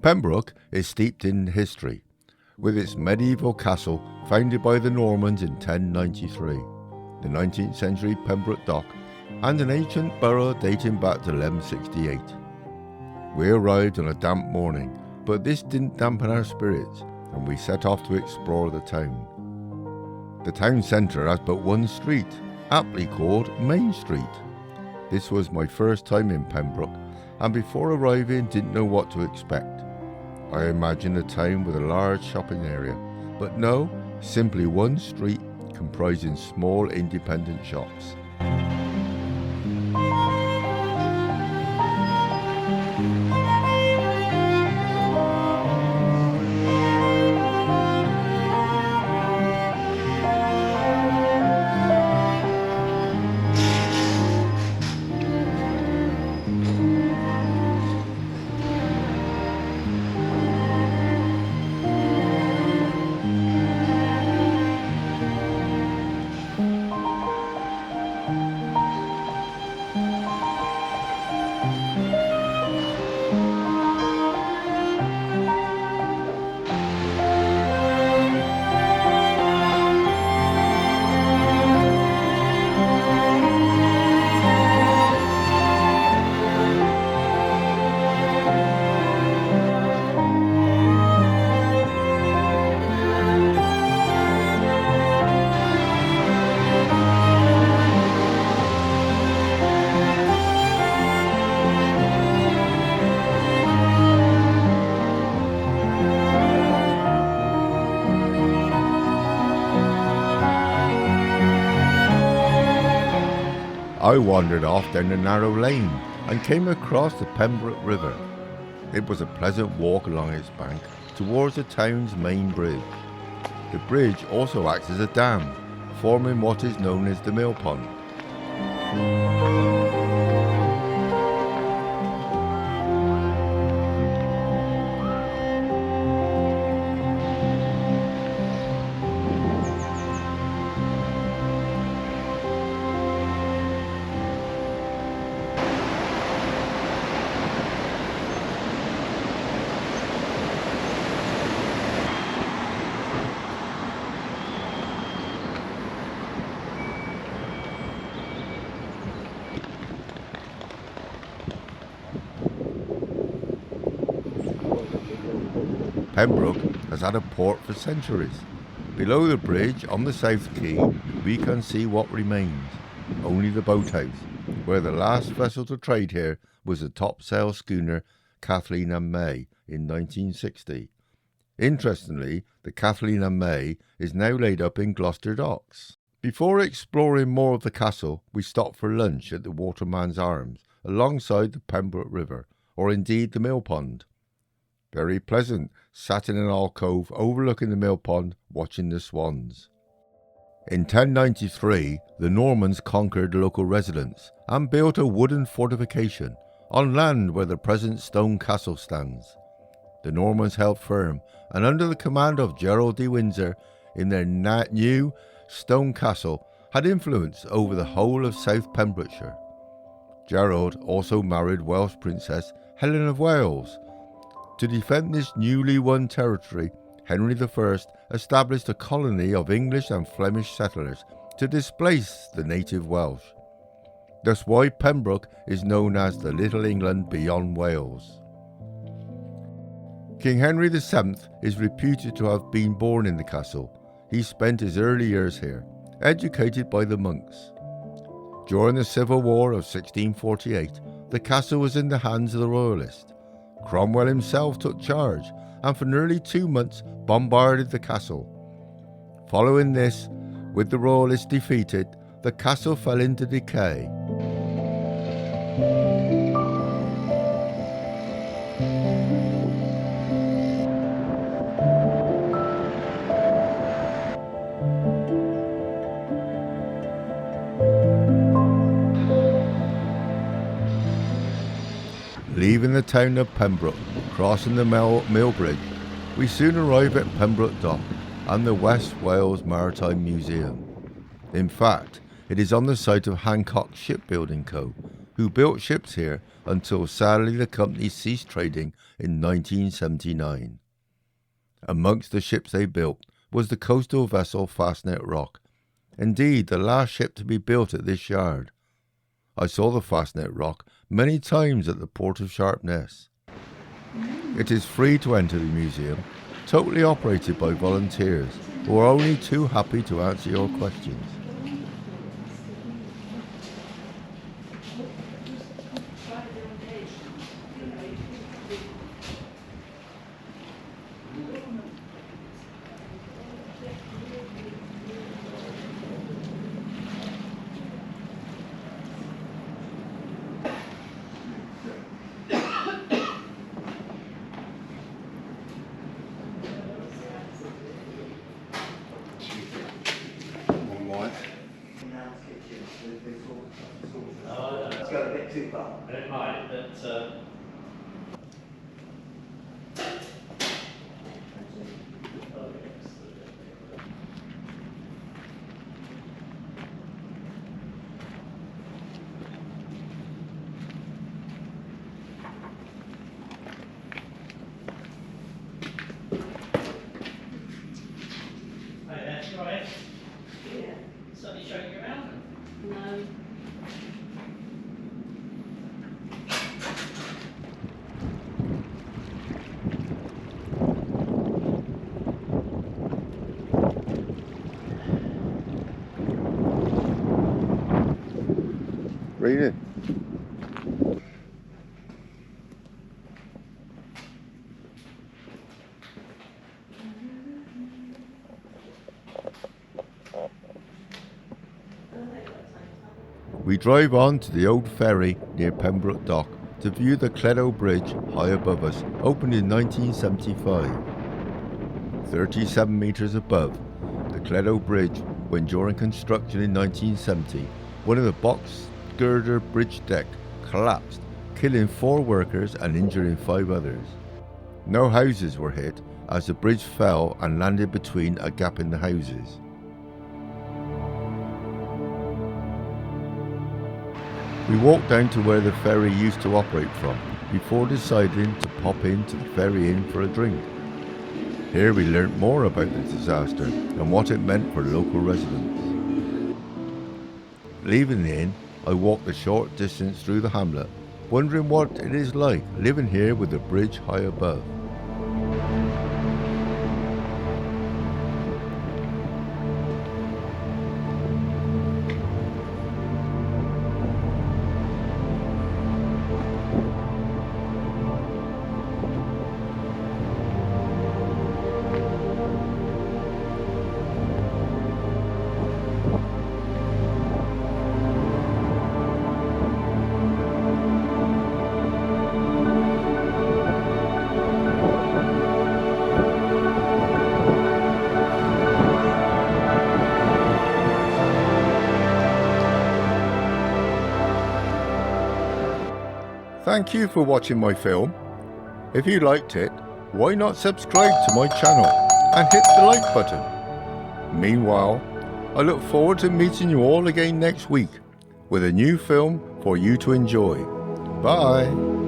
Pembroke is steeped in history, with its medieval castle founded by the Normans in 1093, the 19th century Pembroke Dock, and an ancient borough dating back to 1168. We arrived on a damp morning, but this didn't dampen our spirits, and we set off to explore the town. The town centre has but one street, aptly called Main Street. This was my first time in Pembroke, and before arriving didn't know what to expect. I imagined a town with a large shopping area, but no, simply one street comprising small independent shops. I wandered off down a narrow lane and came across the Pembroke River. It was a pleasant walk along its bank towards the town's main bridge. The bridge also acts as a dam, forming what is known as the mill pond. Pembroke has had a port for centuries. Below the bridge on the south quay, we can see what remains, only the boathouse, where the last vessel to trade here was the topsail schooner Kathleen and May in 1960. Interestingly, the Kathleen and May is now laid up in Gloucester docks. Before exploring more of the castle, we stopped for lunch at the Waterman's Arms, alongside the Pembroke River, or indeed the mill pond. Very pleasant, sat in an alcove overlooking the mill pond, watching the swans. In 1093, the Normans conquered local residents and built a wooden fortification on land where the present stone castle stands. The Normans held firm, and under the command of Gerald de Windsor in their new stone castle, had influence over the whole of South Pembrokeshire. Gerald also married Welsh Princess Helen of Wales. To defend this newly won territory, Henry I established a colony of English and Flemish settlers to displace the native Welsh. That's why Pembroke is known as the Little England beyond Wales. King Henry VII is reputed to have been born in the castle. He spent his early years here, educated by the monks. During the Civil War of 1648, the castle was in the hands of the Royalists. Cromwell himself took charge and for nearly 2 months bombarded the castle. Following this, with the Royalists defeated, the castle fell into decay. Leaving the town of Pembroke, crossing the mill bridge, We soon arrive at Pembroke Dock and the West Wales Maritime Museum. In fact, it is on the site of Hancock Shipbuilding Co., who built ships here until sadly the company ceased trading in 1979. Amongst the ships they built was the coastal vessel Fastnet Rock, indeed the last ship to be built at this yard. I saw the Fastnet Rock many times at the port of Sharpness. It is free to enter the museum, totally operated by volunteers who are only too happy to answer your questions. It's got a bit too far. It might, but hey, that's right. Yeah. Somebody showing you around? No. Raining. We drive on to the old ferry near Pembroke Dock to view the Cledo Bridge high above us, opened in 1975. 37 metres above, the Cledo Bridge, when during construction in 1970, one of the box girder bridge deck collapsed, killing 4 workers and injuring 5 others. No houses were hit as the bridge fell and landed between a gap in the houses. We walked down to where the ferry used to operate from before deciding to pop into the ferry inn for a drink. Here we learnt more about the disaster and what it meant for local residents. Leaving the inn, I walked a short distance through the hamlet, wondering what it is like living here with the bridge high above. Thank you for watching my film. If you liked it, why not subscribe to my channel and hit the like button. Meanwhile, I look forward to meeting you all again next week with a new film for you to enjoy. Bye.